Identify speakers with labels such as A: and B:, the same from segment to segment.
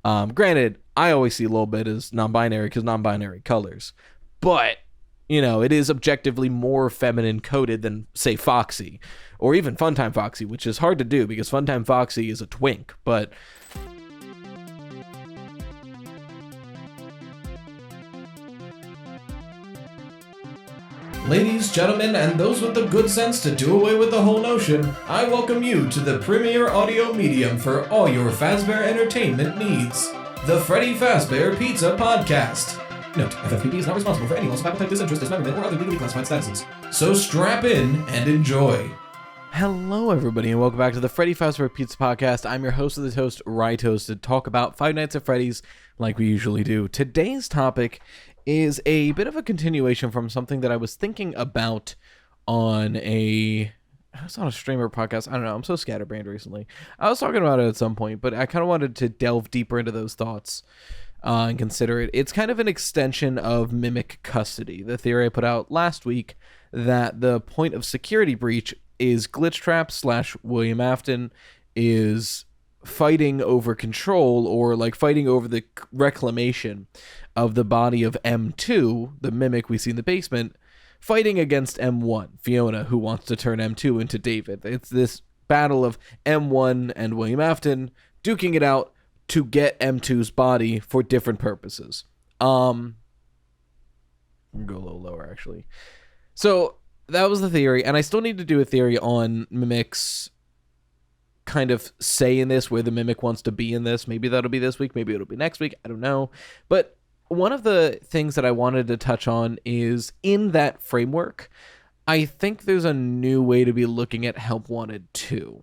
A: Granted, I always see a little bit as non-binary because non-binary colors, but it is objectively more feminine coded than, say, Foxy, or even Funtime Foxy, which is hard to do because Funtime Foxy is a twink, but...
B: Ladies, gentlemen, and those with the good sense to do away with the whole notion, I welcome you to the premier audio medium for all your Fazbear entertainment needs, the Freddy Fazbear Pizza Podcast. Note, FFPP is not responsible for any loss of appetite, disinterest, dismemberment, or other legally classified statuses. So strap in and enjoy.
A: Hello, everybody, and welcome back to the Freddy Fazbear Pizza Podcast. I'm your host of the host, Rytos, to talk about Five Nights at Freddy's like we usually do. Today's topic is a bit of a continuation from something that I was thinking about on a streamer podcast. I don't know. I'm so scatterbrained recently. I was talking about it at some point, but I kind of wanted to delve deeper into those thoughts and consider it. It's kind of an extension of MimicCustody, the theory I put out last week that the point of security breach is Glitchtrap / William Afton is fighting over control, or like fighting over the reclamation of the body of M2, the mimic we see in the basement, fighting against M1, Fiona, who wants to turn M2 into David. It's this battle of M1 and William Afton duking it out to get M2's body for different purposes. Go a little lower, actually. So that was the theory, and I still need to do a theory on Mimic's kind of say in this, where the Mimic wants to be in this. Maybe that'll be this week, maybe it'll be next week, I don't know. But one of the things that I wanted to touch on is, in that framework, I think there's a new way to be looking at Help Wanted 2.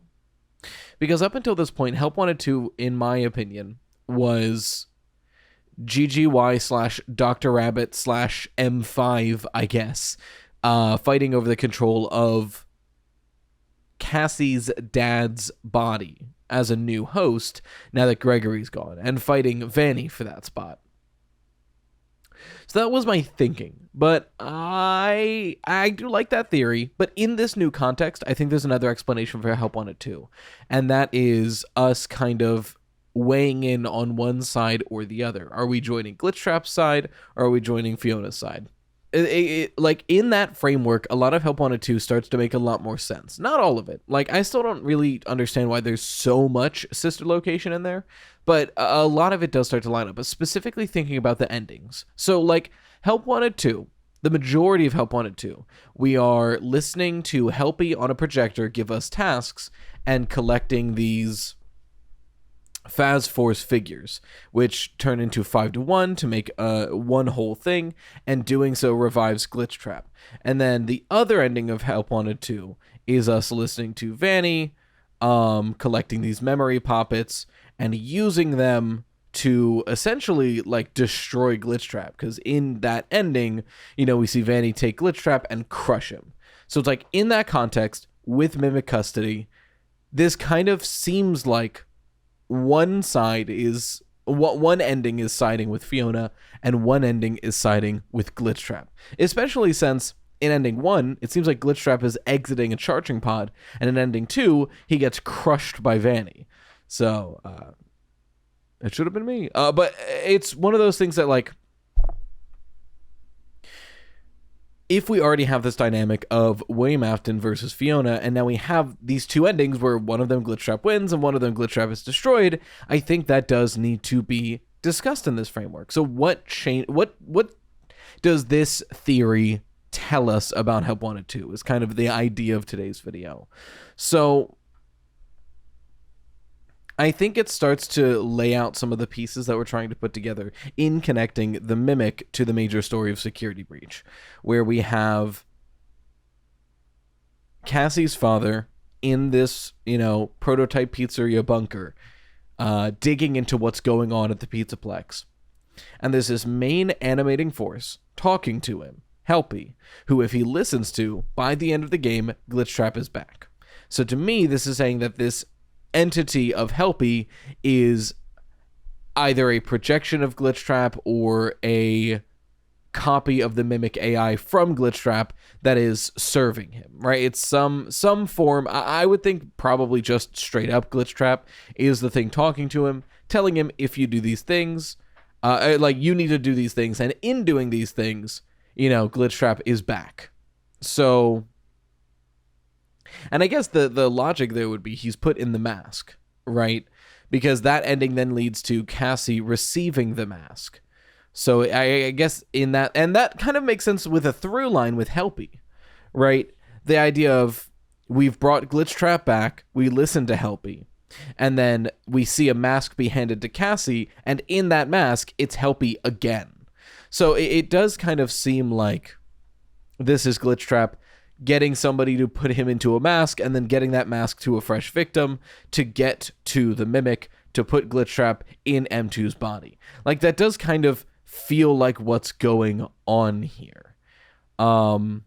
A: Because up until this point, Help Wanted 2, in my opinion, was GGY / Dr. Rabbit / M5, I guess, fighting over the control of Cassie's dad's body as a new host now that Gregory's gone, and fighting Vanny for that spot. So that was my thinking, but I do like that theory. But in this new context, I think there's another explanation for Help Wanted 2, and that is us kind of weighing in on one side or the other. Are we joining Glitchtrap's side, or are we joining Fiona's side? Like, in that framework, a lot of Help Wanted 2 starts to make a lot more sense. Not all of it. Like, I still don't really understand why there's so much sister location in there, but a lot of it does start to line up, but specifically thinking about the endings. So, like, Help Wanted 2, the majority of Help Wanted 2, we are listening to Helpy on a projector give us tasks and collecting these Faz Force figures, which turn into 5-1 to make one whole thing, and doing so revives Glitchtrap. And then the other ending of Help Wanted 2 is us listening to Vanny, collecting these memory poppets and using them to essentially like destroy Glitchtrap, because in that ending, we see Vanny take Glitchtrap and crush him. So it's like, in that context, with MimicCustody, this kind of seems like one ending is siding with Fiona and one ending is siding with Glitchtrap. Especially since in ending 1, it seems like Glitchtrap is exiting a charging pod, and in ending 2, he gets crushed by Vanny. So, it should have been me. But it's one of those things that, like, if we already have this dynamic of William Afton versus Fiona, and now we have these two endings where one of them Glitchtrap wins and one of them Glitchtrap is destroyed, I think that does need to be discussed in this framework. So what does this theory tell us about Help Wanted 2 is kind of the idea of today's video. So I think it starts to lay out some of the pieces that we're trying to put together in connecting the Mimic to the major story of Security Breach, where we have Cassie's father in this, prototype pizzeria bunker, digging into what's going on at the Pizzaplex. And there's this main animating force talking to him, Helpy, who if he listens to, by the end of the game, Glitchtrap is back. So to me, this is saying that this entity of Helpy is either a projection of Glitchtrap or a copy of the Mimic AI from Glitchtrap that is serving him, right? It's some form. I would think probably just straight up Glitchtrap is the thing talking to him, telling him, if you do these things, you need to do these things, and in doing these things, Glitchtrap is back. So, and I guess the logic there would be he's put in the mask, right? Because that ending then leads to Cassie receiving the mask. So I guess in that, and that kind of makes sense with a through line with Helpy, right? The idea of we've brought Glitchtrap back, we listen to Helpy, and then we see a mask be handed to Cassie, and in that mask, it's Helpy again. So it does kind of seem like this is Glitchtrap getting somebody to put him into a mask, and then getting that mask to a fresh victim to get to the Mimic to put Glitchtrap in M2's body. Like, that does kind of feel like what's going on here. And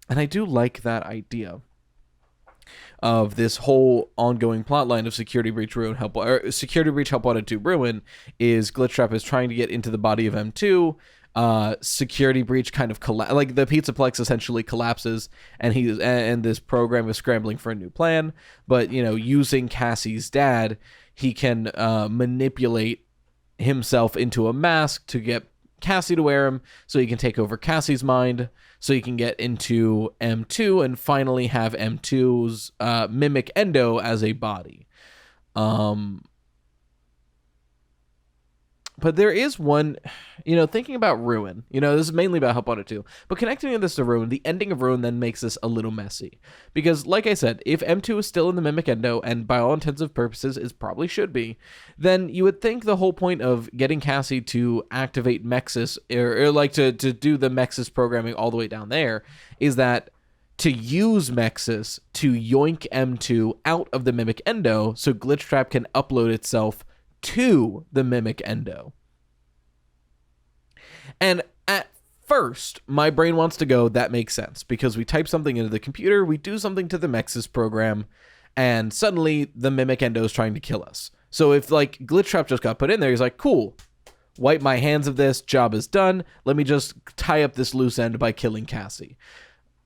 A: I do like that idea of this whole ongoing plotline of Security Breach Security Breach Help Wanted to Ruin is Glitchtrap is trying to get into the body of M2. Security Breach kind of like the Pizzaplex essentially collapses, and this program is scrambling for a new plan. But using Cassie's dad, he can manipulate himself into a mask to get Cassie to wear him, so he can take over Cassie's mind, so he can get into M2 and finally have M2's mimic Endo as a body. But there is one, thinking about Ruin, this is mainly about Help Wanted 2, but connecting this to Ruin, the ending of Ruin then makes this a little messy. Because, like I said, if M2 is still in the Mimic Endo, and by all intents and purposes it probably should be, then you would think the whole point of getting Cassie to activate Mexus, or to do the Mexus programming all the way down there, is that to use Mexus to yoink M2 out of the Mimic Endo so Glitchtrap can upload itself to the Mimic Endo. And at first, my brain wants to go, that makes sense, because we type something into the computer, we do something to the Mexus program, and suddenly the Mimic Endo is trying to kill us. So if, Glitchtrap just got put in there, he's like, cool, wipe my hands of this, job is done, let me just tie up this loose end by killing Cassie.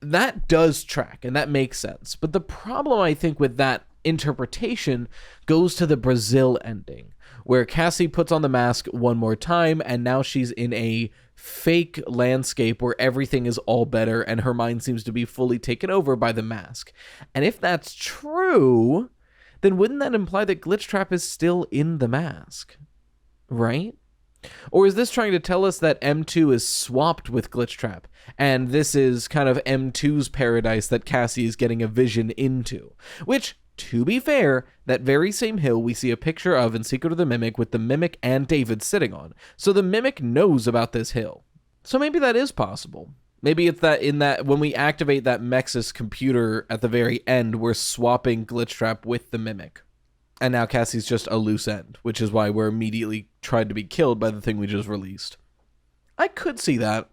A: That does track, and that makes sense. But the problem, I think, with that interpretation goes to the Brazil ending, where Cassie puts on the mask one more time, and now she's in a fake landscape where everything is all better, and her mind seems to be fully taken over by the mask. And if that's true, then wouldn't that imply that Glitchtrap is still in the mask? Right? Or is this trying to tell us that M2 is swapped with Glitchtrap, and this is kind of M2's paradise that Cassie is getting a vision into? Which, to be fair, that very same hill we see a picture of in Secret of the Mimic with the Mimic and David sitting on. So the Mimic knows about this hill. So maybe that is possible. Maybe it's that when we activate that Mexus computer at the very end, we're swapping Glitchtrap with the Mimic. And now Cassie's just a loose end, which is why we're immediately tried to be killed by the thing we just released. I could see that.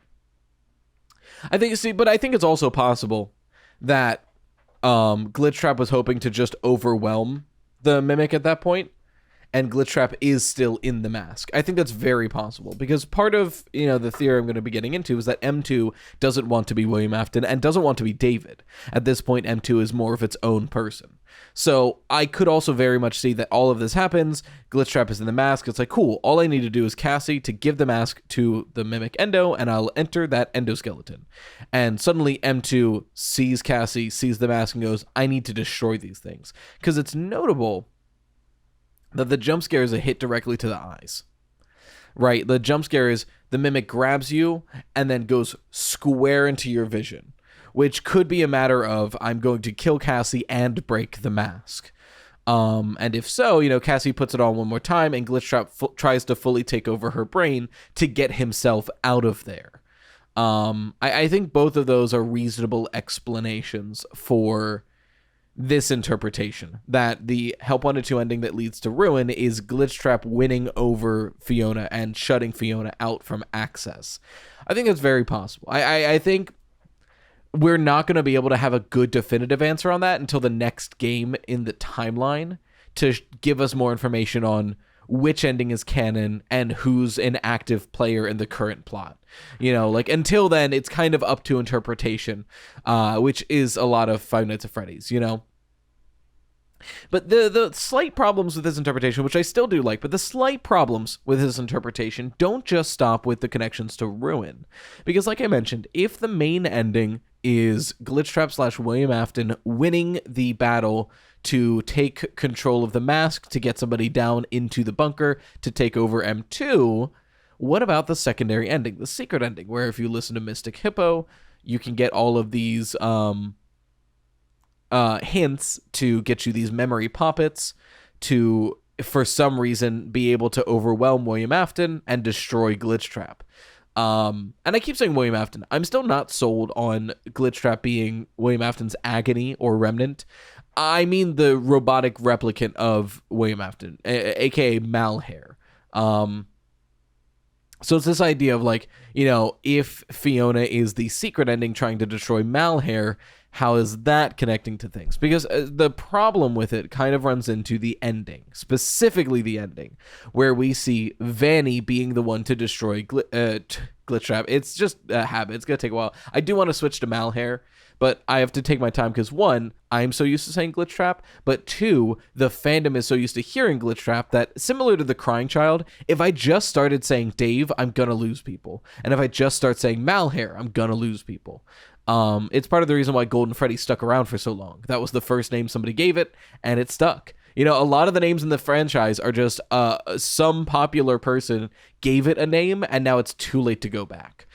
A: But I think it's also possible that Glitchtrap was hoping to just overwhelm the Mimic at that point, and Glitchtrap is still in the mask. I think that's very possible, because part of, the theory I'm going to be getting into is that M2 doesn't want to be William Afton and doesn't want to be David. At this point, M2 is more of its own person. So I could also very much see that all of this happens, Glitchtrap is in the mask, it's like, cool, all I need to do is Cassie to give the mask to the Mimic Endo, and I'll enter that endoskeleton. And suddenly M2 sees Cassie, sees the mask, and goes, I need to destroy these things. Because it's notable that the jump scare is a hit directly to the eyes. Right? The jump scare is the Mimic grabs you and then goes square into your vision, which could be a matter of, I'm going to kill Cassie and break the mask. And if so, Cassie puts it on one more time, and Glitchtrap tries to fully take over her brain to get himself out of there. I think both of those are reasonable explanations for this interpretation, that the Help Wanted 2 ending that leads to Ruin is Glitchtrap winning over Fiona and shutting Fiona out from access. I think that's very possible. I think we're not going to be able to have a good definitive answer on that until the next game in the timeline to give us more information on which ending is canon and who's an active player in the current plot. Until then, it's kind of up to interpretation, which is a lot of Five Nights at Freddy's, But the slight problems with his interpretation, which I still do like, but the slight problems with his interpretation don't just stop with the connections to Ruin. Because like I mentioned, if the main ending is Glitchtrap / William Afton winning the battle to take control of the mask to get somebody down into the bunker to take over M2, what about the secondary ending, the secret ending, where if you listen to Mystic Hippo, you can get all of these hints to get you these memory poppets to, for some reason, be able to overwhelm William Afton and destroy Glitchtrap. And I keep saying William Afton. I'm still not sold on Glitchtrap being William Afton's agony or remnant. I mean the robotic replicant of William Afton, aka Malhair. So it's this idea of like, you know, if Fiona is the secret ending trying to destroy Malhair, how is that connecting to things? Because the problem with it kind of runs into the ending, specifically the ending, where we see Vanny being the one to destroy Glitchtrap. It's just a habit. It's going to take a while. I do want to switch to Malhair, but I have to take my time because, one, I'm so used to saying Glitchtrap, but two, the fandom is so used to hearing Glitchtrap that, similar to the crying child, if I just started saying Dave, I'm going to lose people. And if I just start saying Malhair, I'm going to lose people. It's part of the reason why Golden Freddy stuck around for so long. That was the first name somebody gave it, and it stuck. You know, a lot of the names in the franchise are just some popular person gave it a name, and now it's too late to go back.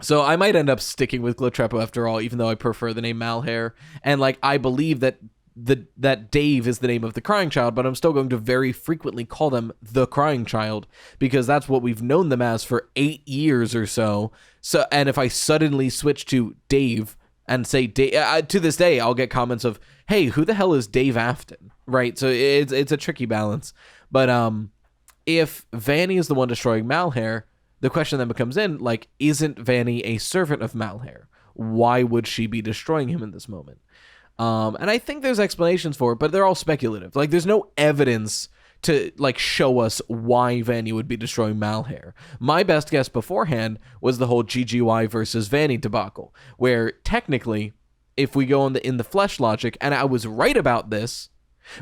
A: So I might end up sticking with Glitchtrap after all, even though I prefer the name Malhair. And, like, I believe that that Dave is the name of the crying child, but I'm still going to very frequently call them the crying child because that's what we've known them as for 8 years or so. And if I suddenly switch to Dave and say Dave, to this day, I'll get comments of, hey, who the hell is Dave Afton? Right? So it's a tricky balance. But if Vanny is the one destroying Malhair, the question then becomes like, isn't Vanny a servant of Malhair? Why would she be destroying him in this moment? And I think there's explanations for it, but they're all speculative. Like, there's no evidence to, like, show us why Vanny would be destroying Malhair. My best guess beforehand was the whole GGY versus Vanny debacle, where technically, if we go in the flesh logic, and I was right about this,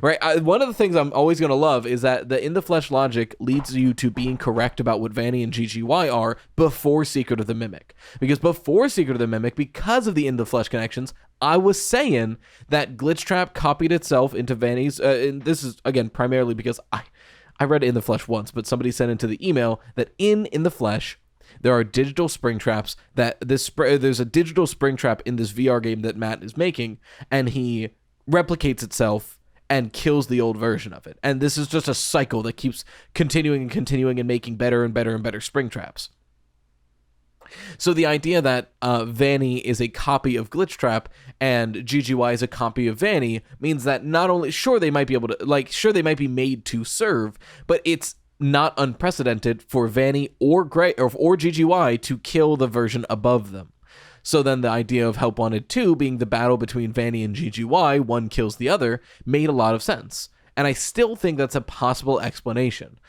A: right? One of the things I'm always going to love is that the in the flesh logic leads you to being correct about what Vanny and GGY are before Secret of the Mimic. Because before Secret of the Mimic, because of the in the flesh connections, I was saying that Glitchtrap copied itself into Vanny's, and this is, again, primarily because I read In the Flesh once, but somebody sent into the email that in the Flesh, there are digital spring traps there's a digital spring trap in this VR game that Matt is making, and he replicates itself and kills the old version of it. And this is just a cycle that keeps continuing and making better and better and better spring traps. So the idea that Vanny is a copy of Glitchtrap and GGY is a copy of Vanny means that not only, sure, they might be be made to serve, but it's not unprecedented for Vanny or GGY to kill the version above them. So then the idea of Help Wanted 2 being the battle between Vanny and GGY, one kills the other, made a lot of sense. And I still think that's a possible explanation.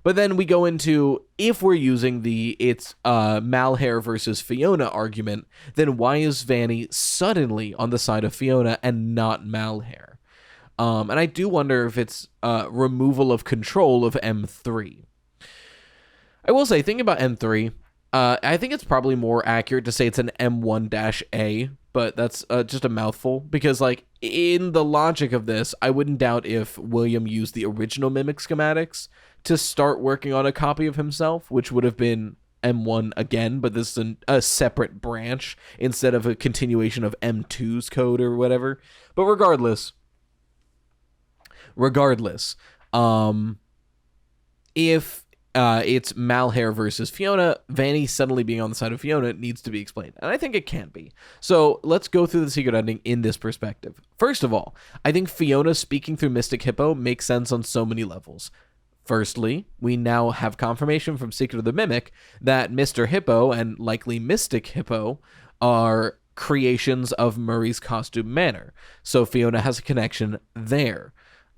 A: But then we go into, if we're using it's Malhair versus Fiona argument, then why is Vanny suddenly on the side of Fiona and not Malhair? And I do wonder if it's removal of control of M3. I will say, thinking about M3, I think it's probably more accurate to say it's an M1-A, but that's just a mouthful, because, like, in the logic of this, I wouldn't doubt if William used the original Mimic schematics to start working on a copy of himself, which would have been M1 again, but this is a separate branch instead of a continuation of M2's code or whatever. But regardless, if it's Malhair versus Fiona, Vanny suddenly being on the side of Fiona needs to be explained. And I think it can be. So let's go through the secret ending in this perspective. First of all, I think Fiona speaking through Mystic Hippo makes sense on so many levels. Firstly, we now have confirmation from Secret of the Mimic that Mr. Hippo and likely Mystic Hippo are creations of Murray's Costume Manor. So Fiona has a connection there.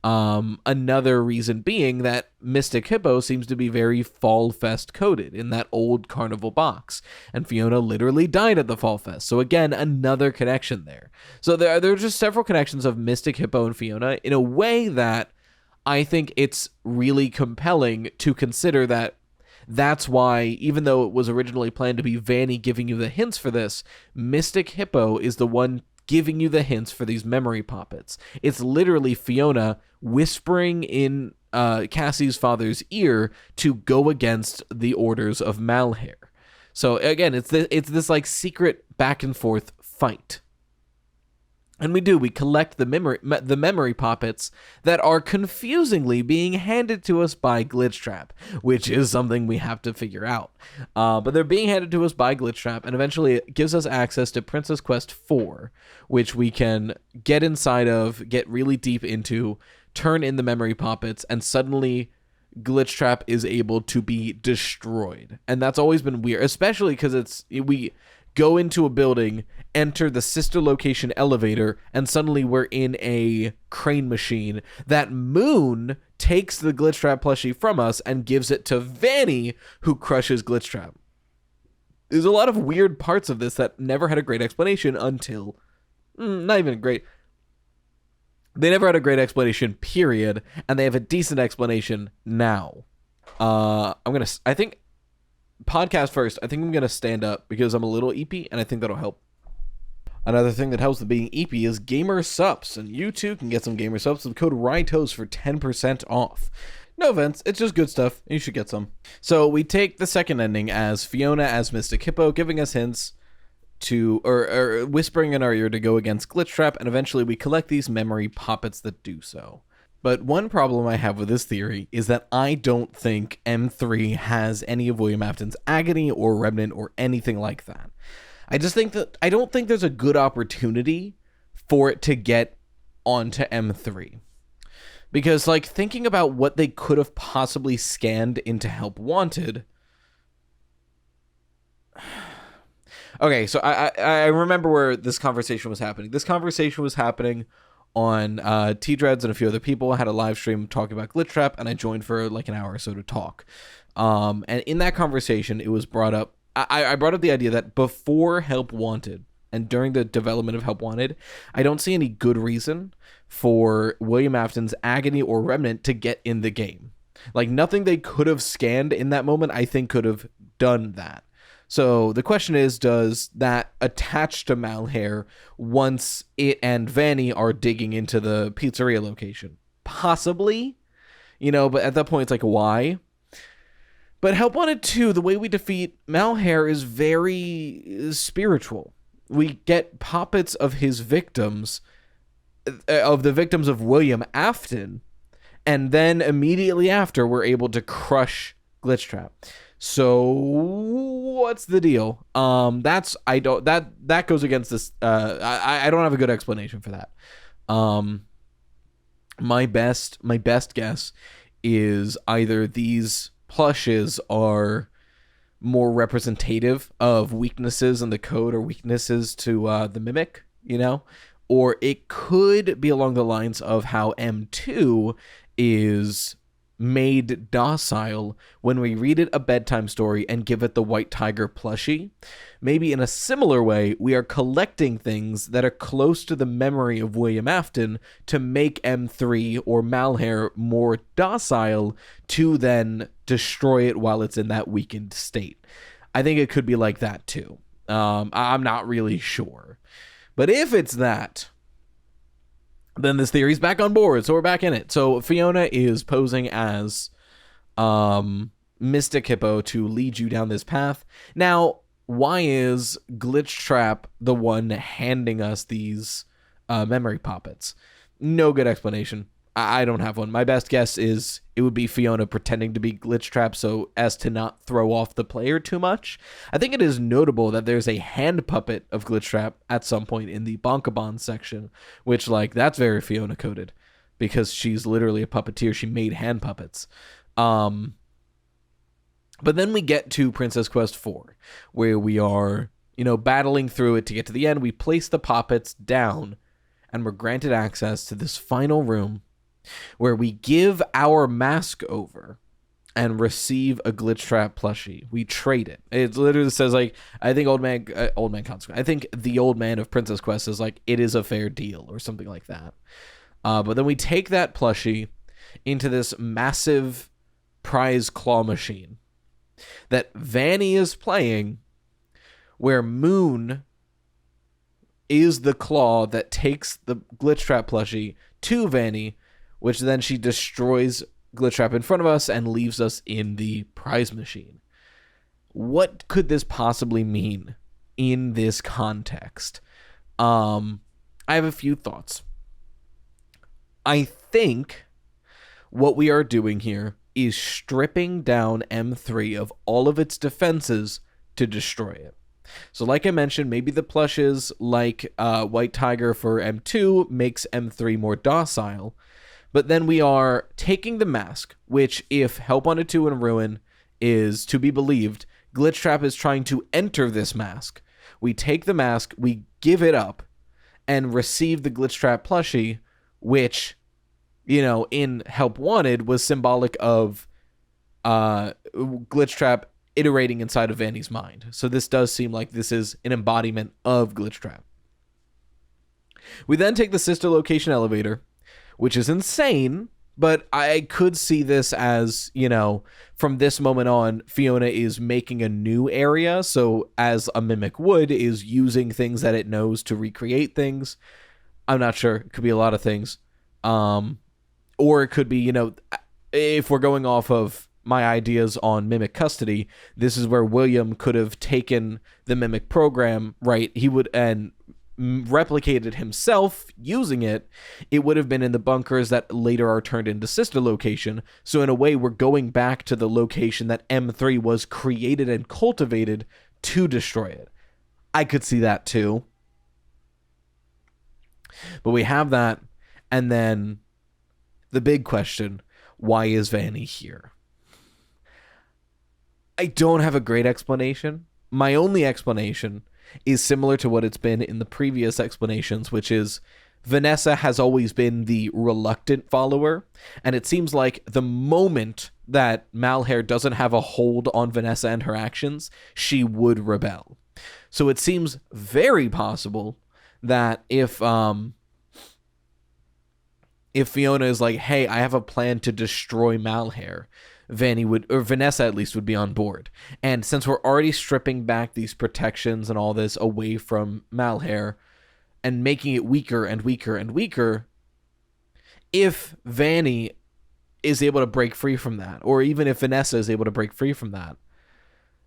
A: Another reason being that Mystic Hippo seems to be very Fall Fest coded in that old carnival box, and Fiona literally died at the Fall Fest. So again, another connection there. So there are just several connections of Mystic Hippo and Fiona in a way that I think it's really compelling to consider that that's why, even though it was originally planned to be Vanny giving you the hints for this, Mystic Hippo is the one giving you the hints for these memory poppets. It's literally Fiona whispering in Cassie's father's ear to go against the orders of Malheur. So again, it's this like secret back and forth fight. And we collect the memory poppets that are confusingly being handed to us by Glitchtrap, which is something we have to figure out. But they're being handed to us by Glitchtrap, and eventually it gives us access to Princess Quest 4, which we can get inside of, get really deep into, turn in the memory poppets, and suddenly Glitchtrap is able to be destroyed. And that's always been weird, especially because we go into a building, enter the sister location elevator, and suddenly we're in a crane machine. That Moon takes the Glitchtrap plushie from us and gives it to Vanny, who crushes Glitchtrap. There's a lot of weird parts of this that never had a great explanation until... not even great. They never had a great explanation, period, and they have a decent explanation now. I think... Podcast first, I think I'm going to stand up because I'm a little eepy, and I think that'll help. Another thing that helps with being eepy is GAMERSUPPS, and you too can get some GAMERSUPPS with code RYTOAST for 10% off. No offense, it's just good stuff, and you should get some. So we take the second ending as Fiona as Mystic Hippo, giving us hints to, or whispering in our ear to go against Glitchtrap, and eventually we collect these memory poppets that do so. But one problem I have with this theory is that I don't think M3 has any of William Afton's agony or remnant or anything like that. I don't think there's a good opportunity for it to get onto M3. Because, like, thinking about what they could have possibly scanned into Help Wanted... Okay, so I remember where this conversation was happening. This conversation was happening on T-Dreads and a few other people. I had a live stream talking about Glitchtrap, and I joined for like an hour or so to talk. And in that conversation, it was brought up, I brought up the idea that before Help Wanted, and during the development of Help Wanted, I don't see any good reason for William Afton's agony or remnant to get in the game. Like, nothing they could have scanned in that moment, I think, could have done that. So the question is, does that attach to Malheur once it and Vanny are digging into the pizzeria location? Possibly, but at that point it's like, why? But Help Wanted 2, the way we defeat Malheur is very spiritual. We get poppets of his victims, of the victims of William Afton, and then immediately after we're able to crush Glitchtrap. So what's the deal? That goes against this. I don't have a good explanation for that. My best guess is either these plushes are more representative of weaknesses in the code or weaknesses to the Mimic, or it could be along the lines of how M2 is made docile when we read it a bedtime story and give it the white tiger plushie. Maybe in a similar way, we are collecting things that are close to the memory of William Afton to make M3 or Malheur more docile to then destroy it while it's in that weakened state. I think it could be like that too. I'm not really sure. But if it's that, then this theory's back on board, so we're back in it. So Fiona is posing as Mystic Hippo to lead you down this path. Now, why is Glitchtrap the one handing us these memory poppets? No good explanation. I don't have one. My best guess is it would be Fiona pretending to be Glitchtrap so as to not throw off the player too much. I think it is notable that there's a hand puppet of Glitchtrap at some point in the Bonkabon section, which, that's very Fiona coded because she's literally a puppeteer. She made hand puppets. But then we get to Princess Quest 4, where we are, battling through it to get to the end. We place the poppets down, and we're granted access to this final room where we give our mask over and receive a Glitchtrap plushie. We trade it. It literally says, like, I think Old Man Consequence. I think the Old Man of Princess Quest is like, it is a fair deal or something like that. But then we take that plushie into this massive prize claw machine that Vanny is playing, where Moon is the claw that takes the Glitchtrap plushie to Vanny, which then she destroys Glitchtrap in front of us and leaves us in the prize machine. What could this possibly mean in this context? I have a few thoughts. I think what we are doing here is stripping down M3 of all of its defenses to destroy it. So like I mentioned, maybe the plushes like White Tiger for M2 makes M3 more docile. But then we are taking the mask, which, if Help Wanted 2 and Ruin is to be believed, Glitchtrap is trying to enter this mask. We take the mask, we give it up, and receive the Glitchtrap plushie, which, you know, in Help Wanted was symbolic of Glitchtrap iterating inside of Vanny's mind. So this does seem like this is an embodiment of Glitchtrap. We then take the sister location elevator, which is insane, but I could see this as, you know, from this moment on, Fiona is making a new area, so as a Mimic would, is using things that it knows to recreate things. I'm not sure. It could be a lot of things. Or it could be, you know, if we're going off of my ideas on MimicCustody, this is where William could have taken the Mimic program, right? He would, and replicated himself using it. It would have been in the bunkers that later are turned into sister location. So in a way, we're going back to the location that M3 was created and cultivated to destroy it. I could see that too. But we have that. And then the big question, why is Vanny here? I don't have a great explanation. My only explanation is similar to what it's been in the previous explanations, which is Vanessa has always been the reluctant follower, and it seems like the moment that Malhair doesn't have a hold on Vanessa and her actions, she would rebel. So it seems very possible that if Fiona is like, hey, I have a plan to destroy Malhair, Vanny would, or Vanessa at least, would be on board. And since we're already stripping back these protections and all this away from Malhair and making it weaker and weaker and weaker, if Vanny is able to break free from that, or even if Vanessa is able to break free from that,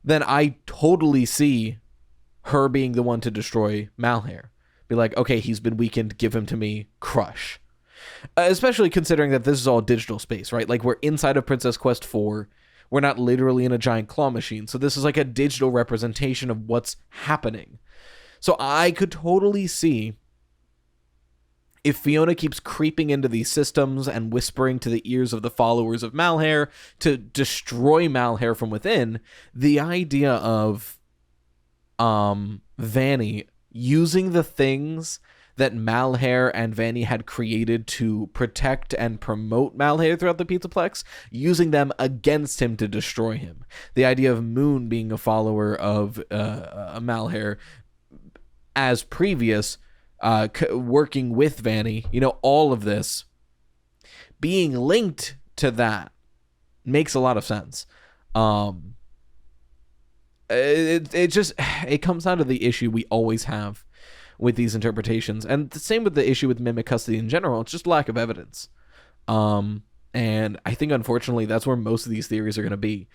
A: then I totally see her being the one to destroy Malhair. Be like, okay, he's been weakened, give him to me, crush. Especially considering that this is all digital space, right? Like, we're inside of Princess Quest 4. We're not literally in a giant claw machine. So this is like a digital representation of what's happening. So I could totally see if Fiona keeps creeping into these systems and whispering to the ears of the followers of Malhair to destroy Malhair from within, the idea of Vanny using the things that Malhair and Vanny had created to protect and promote Malhair throughout the Pizzaplex, using them against him to destroy him. The idea of Moon being a follower of Malhair as previous, working with Vanny, you know, all of this being linked to that makes a lot of sense. It comes down to the issue we always have with these interpretations, and the same with the issue with MimicCustody in general. It's just lack of evidence, and I think unfortunately that's where most of these theories are going to be.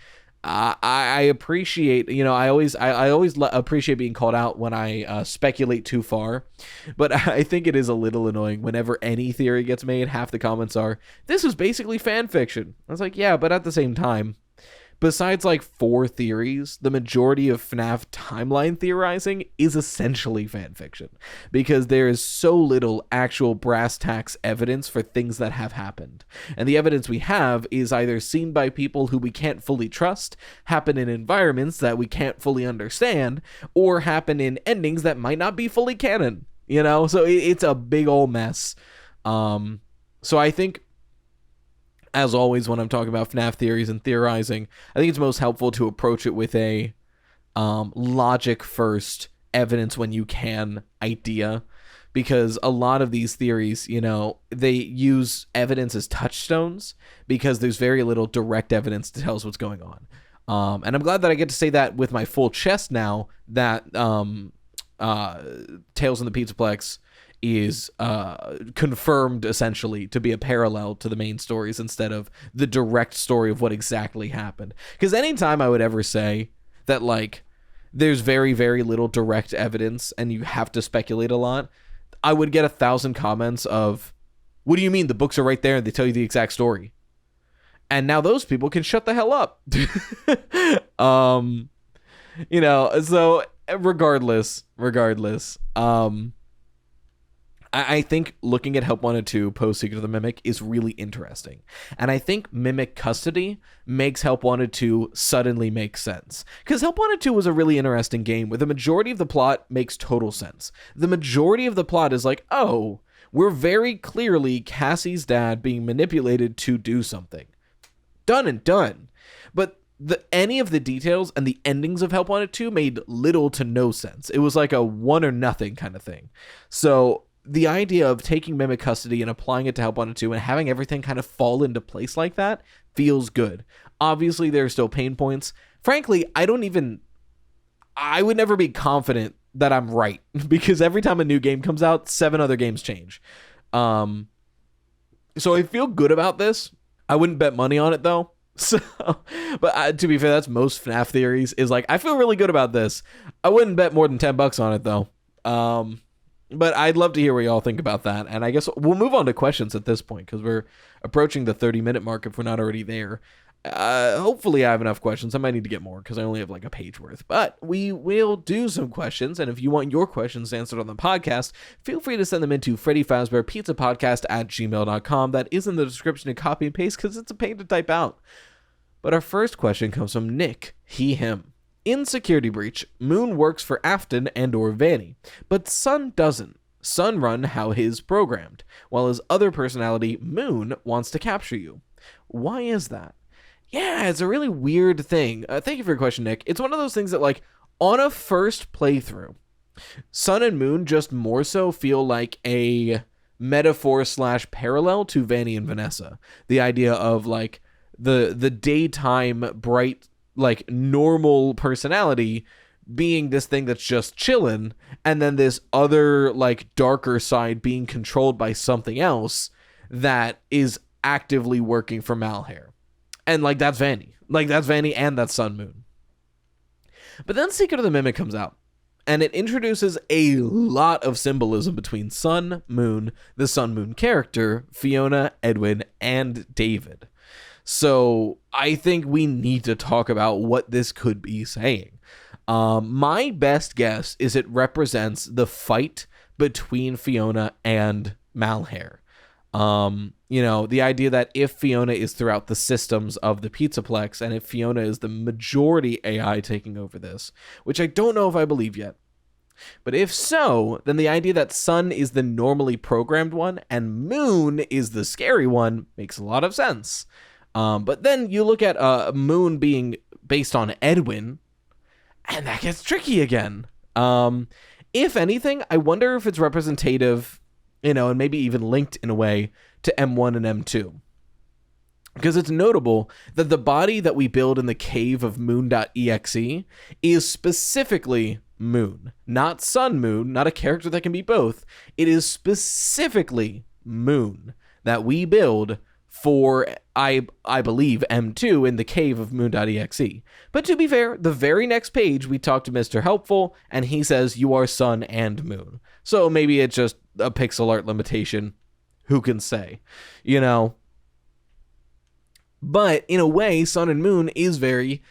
A: I appreciate, you know, I always appreciate being called out when I speculate too far, but I think it is a little annoying whenever any theory gets made. Half the comments are, this is basically fan fiction. I was like, yeah, but at the same time, besides like 4 theories, the majority of FNAF timeline theorizing is essentially fanfiction, because there is so little actual brass tacks evidence for things that have happened. And the evidence we have is either seen by people who we can't fully trust, happen in environments that we can't fully understand, or happen in endings that might not be fully canon, you know? So it's a big old mess. So I think as always, when I'm talking about FNAF theories and theorizing, I think it's most helpful to approach it with a logic first, evidence when you can idea, because a lot of these theories, they use evidence as touchstones because there's very little direct evidence to tell us what's going on. And I'm glad that I get to say that with my full chest now that Tales in the Pizzaplex is confirmed essentially to be a parallel to the main stories instead of the direct story of what exactly happened. Because anytime I would ever say that, like, there's very, very little direct evidence and you have to speculate a lot, I would get 1,000 comments of, what do you mean? The books are right there and they tell you the exact story. And now those people can shut the hell up. So regardless, I think looking at Help Wanted 2 post Secret of the Mimic is really interesting. And I think MimicCustody makes Help Wanted 2 suddenly make sense. Because Help Wanted 2 was a really interesting game where the majority of the plot makes total sense. The majority of the plot is like, oh, we're very clearly Cassie's dad being manipulated to do something. Done and done. But any of the details and the endings of Help Wanted 2 made little to no sense. It was like a one or nothing kind of thing. So the idea of taking MimicCustody and applying it to Help Wanted 2 and having everything kind of fall into place like that feels good. Obviously, there are still pain points. Frankly, I would never be confident that I'm right because every time a new game comes out, 7 other games change. So I feel good about this. I wouldn't bet money on it though. So, but to be fair, that's most FNAF theories is like, I feel really good about this. I wouldn't bet more than $10 on it though. But I'd love to hear what y'all think about that. And I guess we'll move on to questions at this point because we're approaching the 30-minute mark if we're not already there. Hopefully I have enough questions. I might need to get more because I only have like a page worth. But we will do some questions. And if you want your questions answered on the podcast, feel free to send them into Freddy Fazbear Pizza Podcast at gmail.com. That is in the description and copy and paste because it's a pain to type out. But our first question comes from Nick, him. In Security Breach, Moon works for Afton and or Vanny, but Sun doesn't. Sun run how his programmed, while his other personality, Moon, wants to capture you. Why is that? Yeah, it's a really weird thing. Thank you for your question, Nick. It's one of those things that, like, on a first playthrough, Sun and Moon just more so feel like a metaphor / parallel to Vanny and Vanessa. The idea of, like, the daytime bright, like, normal personality being this thing that's just chilling, and then this other, like, darker side being controlled by something else that is actively working for Malhair. And, like, that's Vanny. Like, that's Vanny and that's Sun Moon. But then Secret of the Mimic comes out, and it introduces a lot of symbolism between Sun Moon, the Sun Moon character, Fiona, Edwin, and David. So I think we need to talk about what this could be saying. My best guess is it represents the fight between Fiona and Malhair. The idea that if Fiona is throughout the systems of the Pizzaplex, and if Fiona is the majority AI taking over this, which I don't know if I believe yet. But if so, then the idea that Sun is the normally programmed one and Moon is the scary one makes a lot of sense. But then you look at Moon being based on Edwin, and that gets tricky again. If anything, I wonder if it's representative, and maybe even linked in a way to M1 and M2. Because it's notable that the body that we build in the cave of Moon.exe is specifically Moon. Not Sun Moon, not a character that can be both. It is specifically Moon that we build for, I believe, M2 in the cave of Moon.exe. But to be fair, the very next page we talk to Mr. Helpful, and he says you are Sun and Moon. So maybe it's just a pixel art limitation. Who can say? But in a way, Sun and Moon is very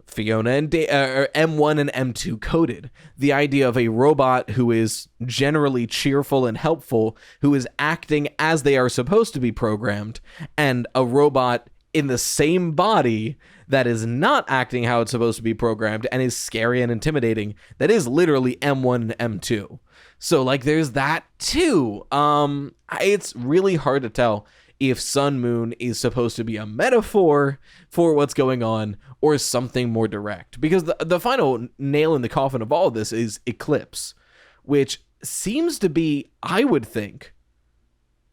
A: Fiona and M1 and M2 coded. The idea of a robot who is generally cheerful and helpful, who is acting as they are supposed to be programmed, and a robot in the same body that is not acting how it's supposed to be programmed and is scary and intimidating, that is literally M1 and M2. So, like, there's that too. It's really hard to tell if Sun Moon is supposed to be a metaphor for what's going on or something more direct. Because the final nail in the coffin of all of this is Eclipse, which seems to be, I would think,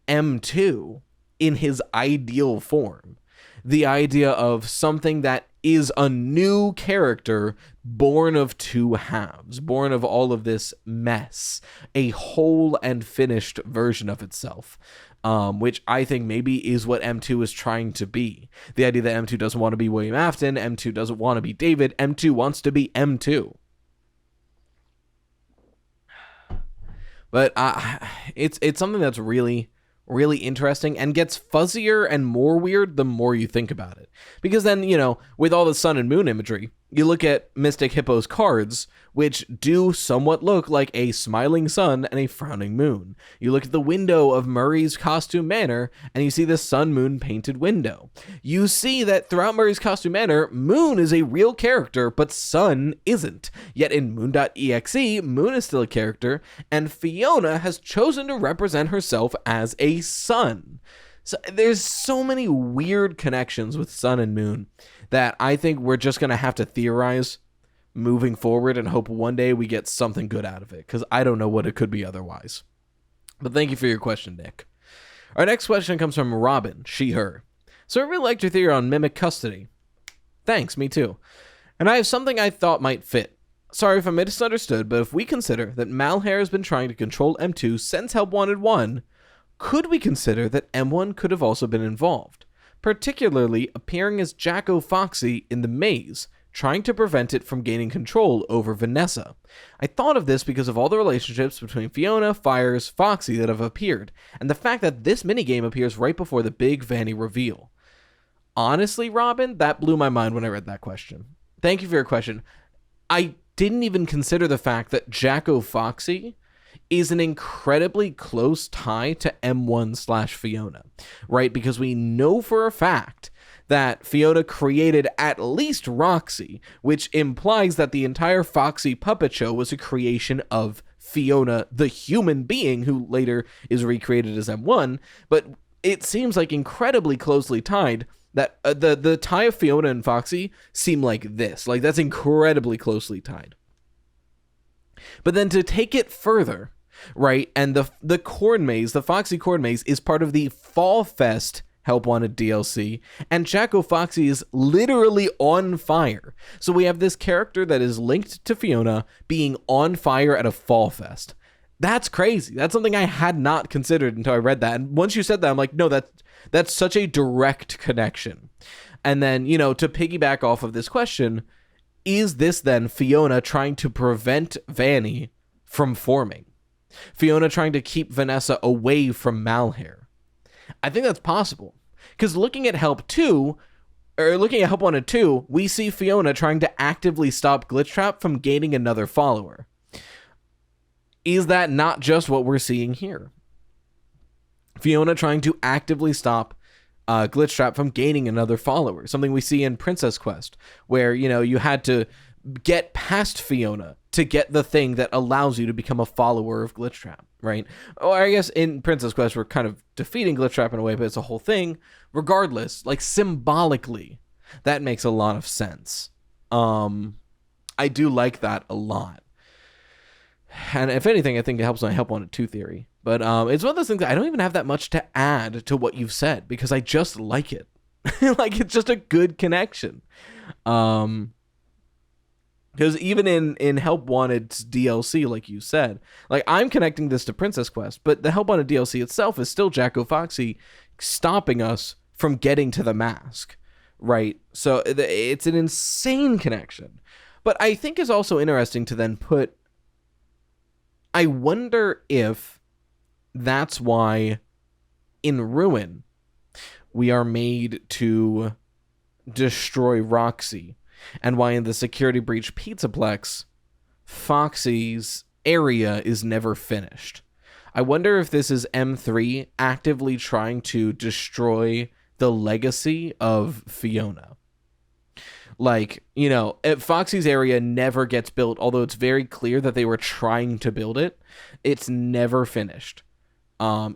A: M2 in his ideal form. The idea of something that is a new character born of two halves, born of all of this mess, a whole and finished version of itself, which I think maybe is what M2 is trying to be. The idea that M2 doesn't want to be William Afton, M2 doesn't want to be David, M2 wants to be M2. But it's something that's really interesting and gets fuzzier and more weird the more you think about it. Because then, with all the sun and moon imagery, you look at Mystic Hippo's cards, which do somewhat look like a smiling sun and a frowning moon. You look at the window of Murray's Costume Manor, and you see the sun-moon painted window. You see that throughout Murray's Costume Manor, Moon is a real character, but Sun isn't. Yet in Moon.exe, Moon is still a character, and Fiona has chosen to represent herself as a sun. So there's so many weird connections with Sun and Moon that I think we're just going to have to theorize moving forward and hope one day we get something good out of it, because I don't know what it could be otherwise. But thank you for your question, Nick. Our next question comes from Robin, she, her. So I really liked your theory on MimicCustody. Thanks, me too. And I have something I thought might fit. Sorry if I misunderstood, but if we consider that Malheur has been trying to control M2 since Help Wanted 1, could we consider that M1 could have also been involved, particularly appearing as Jack-o-Foxy in the maze, trying to prevent it from gaining control over Vanessa? I thought of this because of all the relationships between Fiona, Fires, Foxy that have appeared, and the fact that this minigame appears right before the big Vanny reveal. Honestly, Robin, that blew my mind when I read that question. Thank you for your question. I didn't even consider the fact that Jack-o-Foxy is an incredibly close tie to M1/Fiona, right? Because we know for a fact that Fiona created at least Roxy, which implies that the entire Foxy puppet show was a creation of Fiona, the human being, who later is recreated as M1, but it seems like incredibly closely tied that the tie of Fiona and Foxy seem like this. Like, that's incredibly closely tied. But then to take it further, right, and the corn maze, the Foxy corn maze, is part of the Fall Fest Help Wanted DLC, and Jack-o-Foxy is literally on fire. So we have this character that is linked to Fiona being on fire at a Fall Fest. That's crazy. That's something I had not considered until I read that. And once you said that, I'm like, no, that's such a direct connection. And then, to piggyback off of this question, is this then Fiona trying to prevent Vanny from forming? Fiona trying to keep Vanessa away from Malheur? I think that's possible. Because looking at Help 2, or looking at Help 1 and 2, we see Fiona trying to actively stop Glitchtrap from gaining another follower. Is that not just what we're seeing here? Fiona trying to actively stop Glitchtrap from gaining another follower. Something we see in Princess Quest, where, you had to get past Fiona to get the thing that allows you to become a follower of Glitchtrap, right? Or I guess in Princess Quest, we're kind of defeating Glitchtrap in a way, but it's a whole thing. Regardless, like, symbolically, that makes a lot of sense. I do like that a lot. And if anything, I think it helps my Help Wanted 2 theory. But it's one of those things that I don't even have that much to add to what you've said, because I just like it. Like, it's just a good connection. Because even in Help Wanted's DLC, like you said, like, I'm connecting this to Princess Quest, but the Help Wanted DLC itself is still Jack-o-Foxy stopping us from getting to the mask, right? So it's an insane connection. But I think it's also interesting to then put, I wonder if that's why in Ruin we are made to destroy Roxy, and why in the Security Breach Pizzaplex, Foxy's area is never finished. I wonder if this is M3 actively trying to destroy the legacy of Fiona. Like, if Foxy's area never gets built, although it's very clear that they were trying to build it, it's never finished.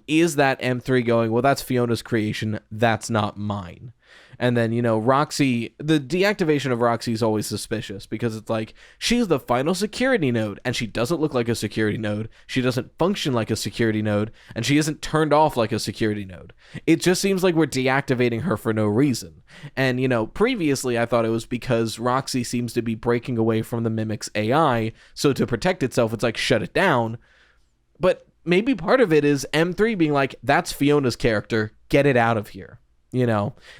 A: Is that M3 going, well, that's Fiona's creation, that's not mine? And then, Roxy, the deactivation of Roxy is always suspicious because it's like, she's the final security node and she doesn't look like a security node. She doesn't function like a security node and she isn't turned off like a security node. It just seems like we're deactivating her for no reason. And, previously I thought it was because Roxy seems to be breaking away from the Mimic's AI. So to protect itself, it's like, shut it down. But maybe part of it is M3 being like, that's Fiona's character, get it out of here.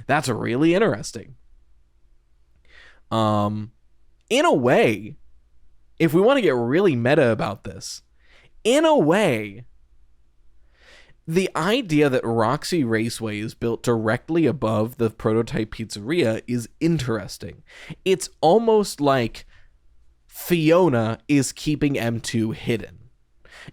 A: That's really interesting. In a way, if we want to get really meta about this, in a way, the idea that Roxy Raceway is built directly above the prototype pizzeria is interesting. It's almost like Fiona is keeping M2 hidden.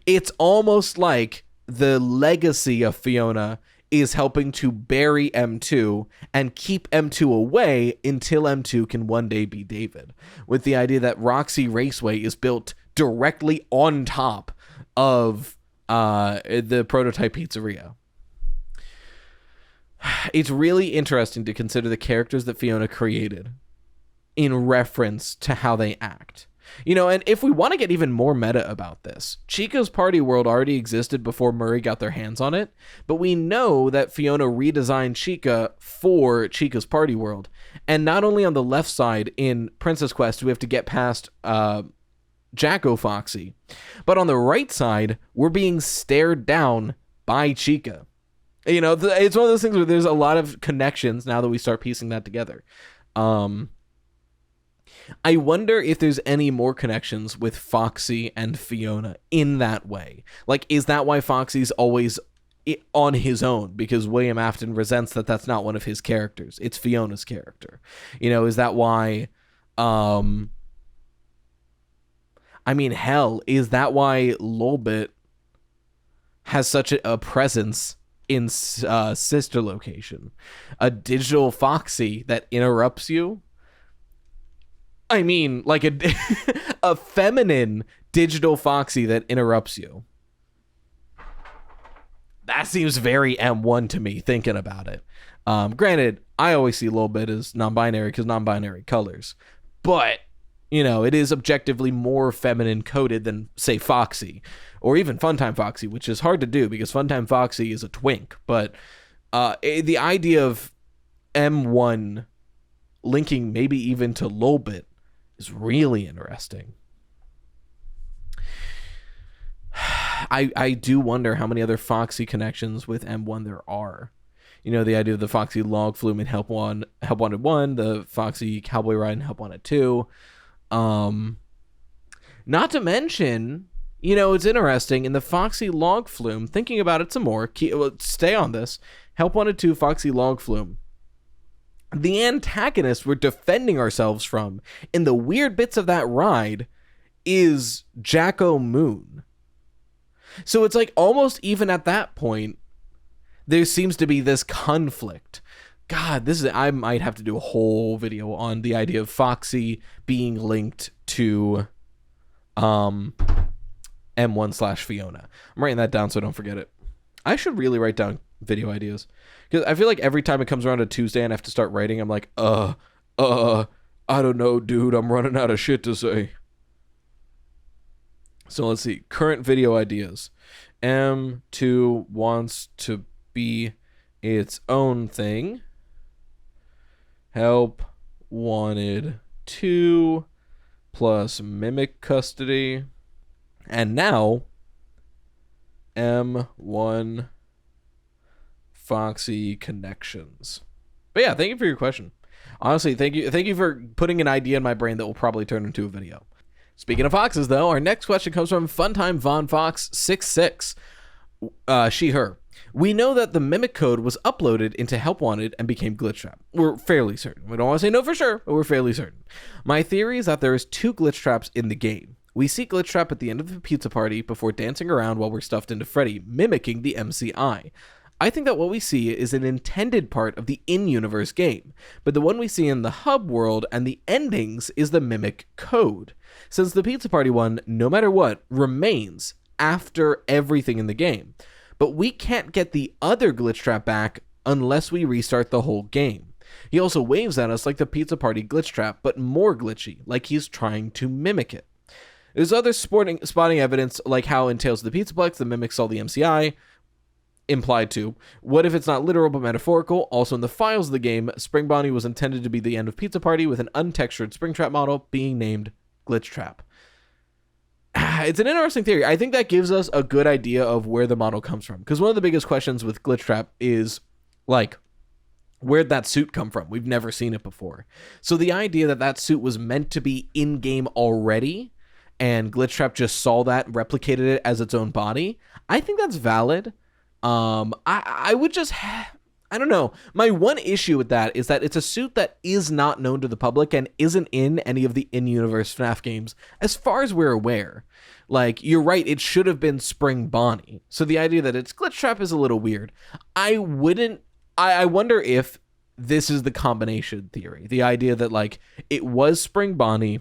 A: It's almost like the legacy of Fiona is helping to bury M2 and keep M2 away until M2 can one day be David, with the idea that Roxy Raceway is built directly on top of the prototype pizzeria. It's really interesting to consider the characters that Fiona created in reference to how they act. And if we want to get even more meta about this, Chica's Party World already existed before Murray got their hands on it, but we know that Fiona redesigned Chica for Chica's Party World. And not only on the left side in Princess Quest do we have to get past Jack-o-Foxy, but on the right side, we're being stared down by Chica. It's one of those things where there's a lot of connections now that we start piecing that together. I wonder if there's any more connections with Foxy and Fiona in that way. Like, is that why Foxy's always on his own? Because William Afton resents that that's not one of his characters. It's Fiona's character. Is that why... hell, is that why Lolbit has such a presence in Sister Location? A digital Foxy that interrupts you? Like a feminine digital Foxy that interrupts you. That seems very M1 to me, thinking about it. Granted, I always see Lolbit as non-binary because non-binary colors. But, it is objectively more feminine coded than, say, Foxy. Or even Funtime Foxy, which is hard to do because Funtime Foxy is a twink. But the idea of M1 linking maybe even to Lolbit is really interesting. I do wonder how many other Foxy connections with M1 there are. The idea of the Foxy Log Flume in Help Wanted 1, the Foxy Cowboy Ride in Help Wanted 2. Not to mention, it's interesting, in the Foxy Log Flume, thinking about it some more, stay on this, Help Wanted 2, Foxy Log Flume. The antagonist we're defending ourselves from in the weird bits of that ride is Jack-o-Moon. So it's like almost even at that point, there seems to be this conflict. God, I might have to do a whole video on the idea of Foxy being linked to M1/Fiona. I'm writing that down so I don't forget it. I should really write down video ideas. Because I feel like every time it comes around to Tuesday and I have to start writing, I'm like, I don't know, dude. I'm running out of shit to say. So let's see. Current video ideas. M2 wants to be its own thing. Help Wanted 2 plus MimicCustody. And now, M1 Foxy connections. But yeah, thank you for your question. Honestly, thank you for putting an idea in my brain that will probably turn into a video. Speaking of foxes, though, our next question comes from Funtime Von Fox 66. She, her. We know that the Mimic code was uploaded into Help Wanted and became Glitchtrap. We're fairly certain. We don't want to say no for sure, but we're fairly certain. My theory is that there is 2 Glitchtraps in the game. We see Glitchtrap at the end of the pizza party before dancing around while we're stuffed into Freddy, mimicking the MCI. I think that what we see is an intended part of the in-universe game, but the one we see in the hub world and the endings is the Mimic code, since the pizza party one, no matter what, remains after everything in the game. but we can't get the other Glitchtrap back unless we restart the whole game. He also waves at us like the Pizza Party Glitchtrap, but more glitchy, like he's trying to mimic it. There's other spotting evidence, like how in Tales of the Pizzaplex, the mimic saw the MCI, implied to. What if it's not literal but metaphorical? Also in the files of the game, Spring Bonnie was intended to be the end of Pizza Party, with an untextured Springtrap model being named Glitchtrap. It's an interesting theory. I think that gives us a good idea of where the model comes from, because one of the biggest questions with Glitchtrap is, like, where'd that suit come from? We've never seen it before. So the idea that that suit was meant to be in-game already, and Glitchtrap just saw that and replicated it as its own body, I think that's valid. I would just... I don't know. My one issue with that is that it's a suit that is not known to the public and isn't in any of the in-universe FNAF games, as far as we're aware. Like, you're right, it should have been Spring Bonnie. So the idea that it's Glitchtrap is a little weird. I wonder if this is the combination theory. The idea that, like, it was Spring Bonnie,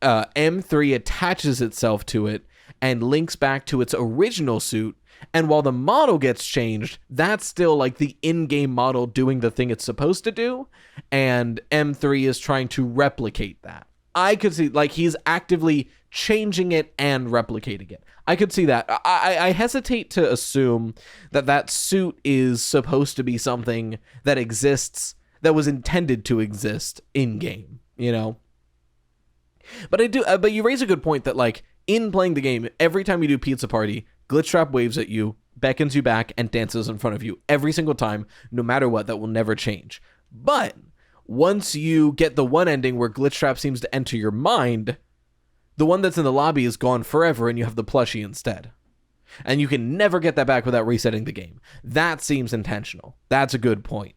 A: M3 attaches itself to it, and links back to its original suit, and while the model gets changed, that's still like the in-game model doing the thing it's supposed to do, and M3 is trying to replicate that. I could see, like, he's actively changing it and replicating it. I could see that. I hesitate to assume that that suit is supposed to be something that exists, that was intended to exist in-game, you know? But but you raise a good point that, like, in playing the game, every time you do Pizza Party, Glitchtrap waves at you, beckons you back, and dances in front of you every single time, no matter what. That will never change. But once you get the one ending where Glitchtrap seems to enter your mind, the one that's in the lobby is gone forever, and you have the plushie instead. And you can never get that back without resetting the game. That seems intentional. That's a good point.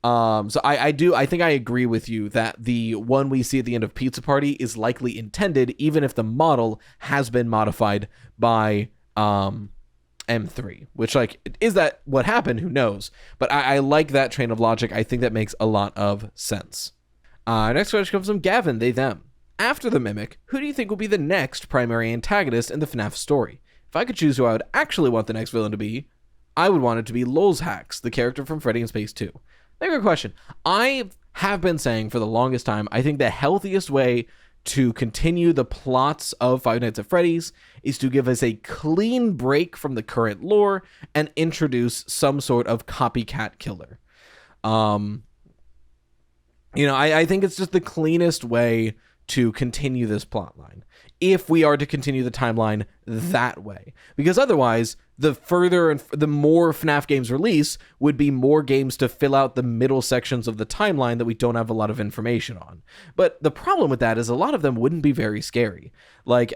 A: So I think I agree with you that the one we see at the end of Pizza Party is likely intended, even if the model has been modified by M3, which, like, is that what happened? Who knows? But I like that train of logic. I think that makes a lot of sense. Next question comes from Gavin, they, them. After the Mimic, who do you think will be the next primary antagonist in the FNAF story? If I could choose who I would actually want the next villain to be, I would want it to be Lolzhax, the character from Freddy in Space 2. Good question. I have been saying for the longest time, I think the healthiest way to continue the plots of Five Nights at Freddy's is to give us a clean break from the current lore and introduce some sort of copycat killer. I think it's just the cleanest way to continue this plot line, if we are to continue the timeline that way. Because otherwise, the further and the more FNAF games release would be more games to fill out the middle sections of the timeline that we don't have a lot of information on. But the problem with that is a lot of them wouldn't be very scary. Like,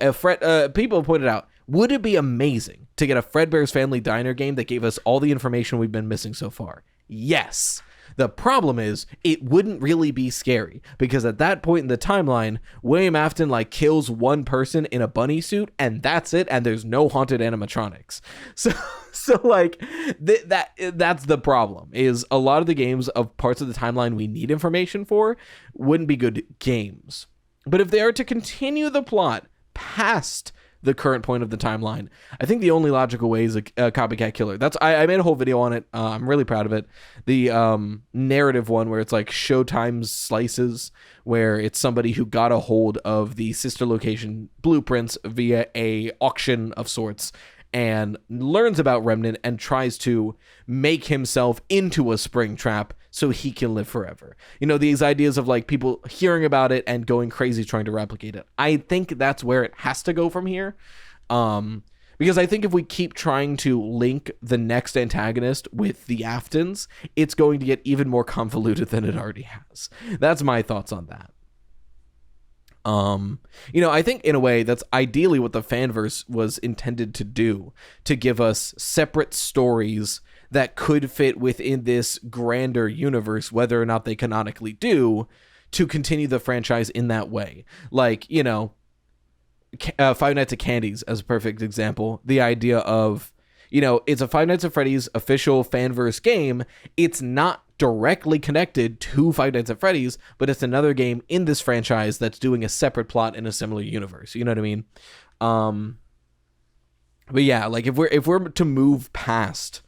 A: people pointed out, would it be amazing to get a Fredbear's Family Diner game that gave us all the information we've been missing so far? Yes. The problem is, it wouldn't really be scary, because at that point in the timeline, William Afton, like, kills one person in a bunny suit, and that's it, and there's no haunted animatronics. So like, that's the problem, is a lot of the games of parts of the timeline we need information for wouldn't be good games. But if they are to continue the plot past the current point of the timeline, I think the only logical way is a copycat killer. I made a whole video on it. I'm really proud of it. The narrative one where it's like Showtime's Slices, where it's somebody who got a hold of the sister location blueprints via a auction of sorts and learns about Remnant and tries to make himself into a spring trap so he can live forever. You know, these ideas of, like, people hearing about it and going crazy trying to replicate it. I think that's where it has to go from here. Because I think if we keep trying to link the next antagonist with the Aftons, it's going to get even more convoluted than it already has. That's my thoughts on that. I think in a way that's ideally what the fanverse was intended to do, to give us separate stories that could fit within this grander universe, whether or not they canonically do, to continue the franchise in that way. Like, Five Nights at Candy's as a perfect example. The idea of, it's a Five Nights at Freddy's official fanverse game. It's not directly connected to Five Nights at Freddy's, but it's another game in this franchise that's doing a separate plot in a similar universe. You know what I mean? But yeah, like if we're to move past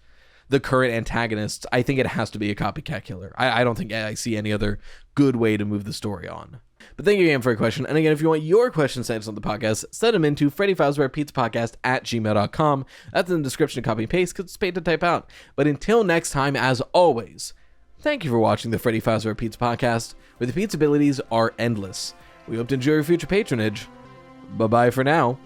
A: the current antagonists, I think it has to be a copycat killer. I don't think I see any other good way to move the story on. But thank you again for your question. And again, if you want your questions sent on the podcast, send them into Freddy Fazbear Pizza Podcast at gmail.com. That's in the description, copy and paste, because it's paid to type out. But until next time, as always, thank you for watching the Freddy Fazbear Pizza Podcast, where the pizza abilities are endless. We hope to enjoy your future patronage. Bye-bye for now.